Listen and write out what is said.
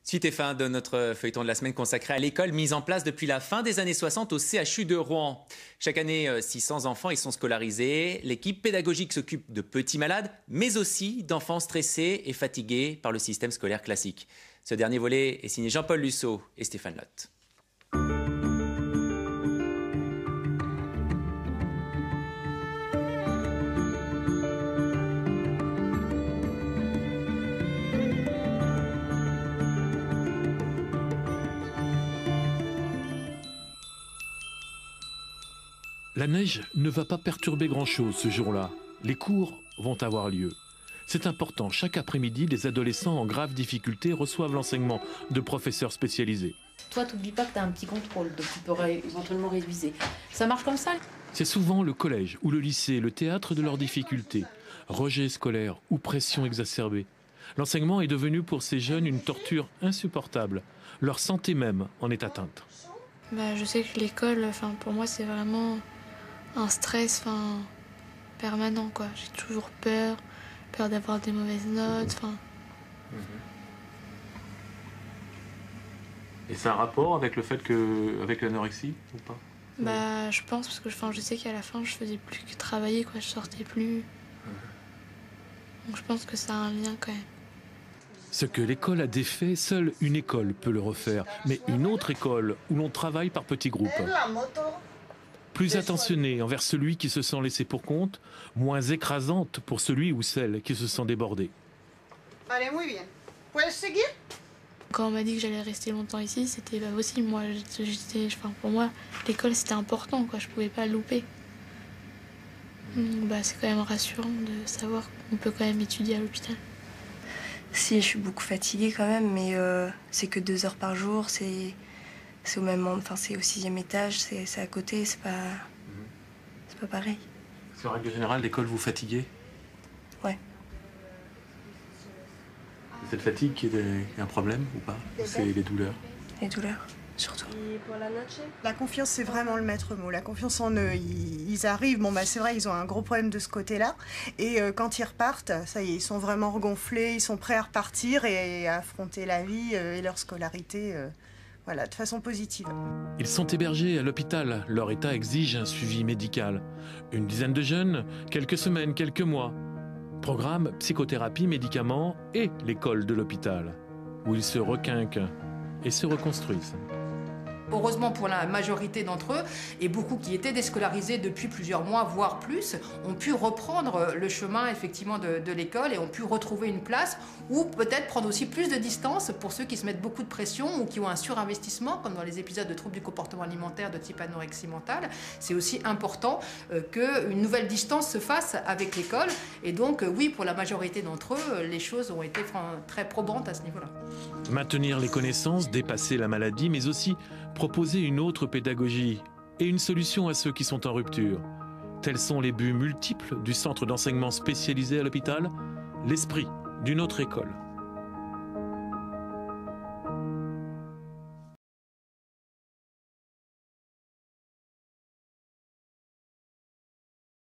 Suite et fin de notre feuilleton de la semaine consacré à l'école mise en place depuis la fin des années 60 au CHU de Rouen. Chaque année, 600 enfants y sont scolarisés. L'équipe pédagogique s'occupe de petits malades, mais aussi d'enfants stressés et fatigués par le système scolaire classique. Ce dernier volet est signé Jean-Paul Lusseau et Stéphane Lotte. La neige ne va pas perturber grand-chose ce jour-là. Les cours vont avoir lieu. C'est important, chaque après-midi, des adolescents en grave difficulté reçoivent l'enseignement de professeurs spécialisés. Toi, t'oublies pas que t'as un petit contrôle, donc tu peux éventuellement réviser. Ça marche comme ça? C'est souvent le collège ou le lycée, le théâtre de leurs difficultés. Rejet scolaire ou pression exacerbée. L'enseignement est devenu pour ces jeunes une torture insupportable. Leur santé même en est atteinte. Je sais que l'école, pour moi, c'est vraiment un stress permanent, quoi. J'ai toujours peur d'avoir des mauvaises notes. Et c'est un rapport avec le fait avec l'anorexie ou pas? Je pense, parce que je sais qu'à la fin, je faisais plus que travailler, quoi. Je sortais plus. Donc je pense que ça a un lien quand même. Ce que l'école a défait, seule une école peut le refaire. Mais une autre école où l'on travaille par petits groupes. Plus attentionnée envers celui qui se sent laissé pour compte, moins écrasante pour celui ou celle qui se sent débordé. Quand on m'a dit que j'allais rester longtemps ici, c'était pas possible. Moi, pour moi, l'école c'était important, quoi. Je pouvais pas le louper. C'est quand même rassurant de savoir qu'on peut quand même étudier à l'hôpital. Si, je suis beaucoup fatiguée quand même, mais c'est que 2 heures par jour, c'est au même moment, c'est au 6e étage, c'est à côté, c'est pas pareil. En règle générale, l'école vous fatiguez? Ouais. Cette fatigue qui est un problème ou pas? C'est les douleurs? Les douleurs, surtout. La confiance, c'est vraiment le maître mot. La confiance en eux. Ils arrivent, c'est vrai, ils ont un gros problème de ce côté-là. Et quand ils repartent, ça y est, ils sont vraiment regonflés, ils sont prêts à repartir et à affronter la vie et leur scolarité de façon positive. Ils sont hébergés à l'hôpital. Leur état exige un suivi médical. Une dizaine de jeunes, quelques semaines, quelques mois. Programme, psychothérapie, médicaments et l'école de l'hôpital, où ils se requinquent et se reconstruisent. Heureusement pour la majorité d'entre eux, et beaucoup qui étaient déscolarisés depuis plusieurs mois, voire plus, ont pu reprendre le chemin effectivement de l'école et ont pu retrouver une place ou peut-être prendre aussi plus de distance pour ceux qui se mettent beaucoup de pression ou qui ont un surinvestissement, comme dans les épisodes de troubles du comportement alimentaire de type anorexie mentale. C'est aussi important qu'une nouvelle distance se fasse avec l'école. Et donc oui, pour la majorité d'entre eux, les choses ont été très probantes à ce niveau-là. Maintenir les connaissances, dépasser la maladie, mais aussi proposer une autre pédagogie et une solution à ceux qui sont en rupture. Tels sont les buts multiples du centre d'enseignement spécialisé à l'hôpital, l'esprit d'une autre école.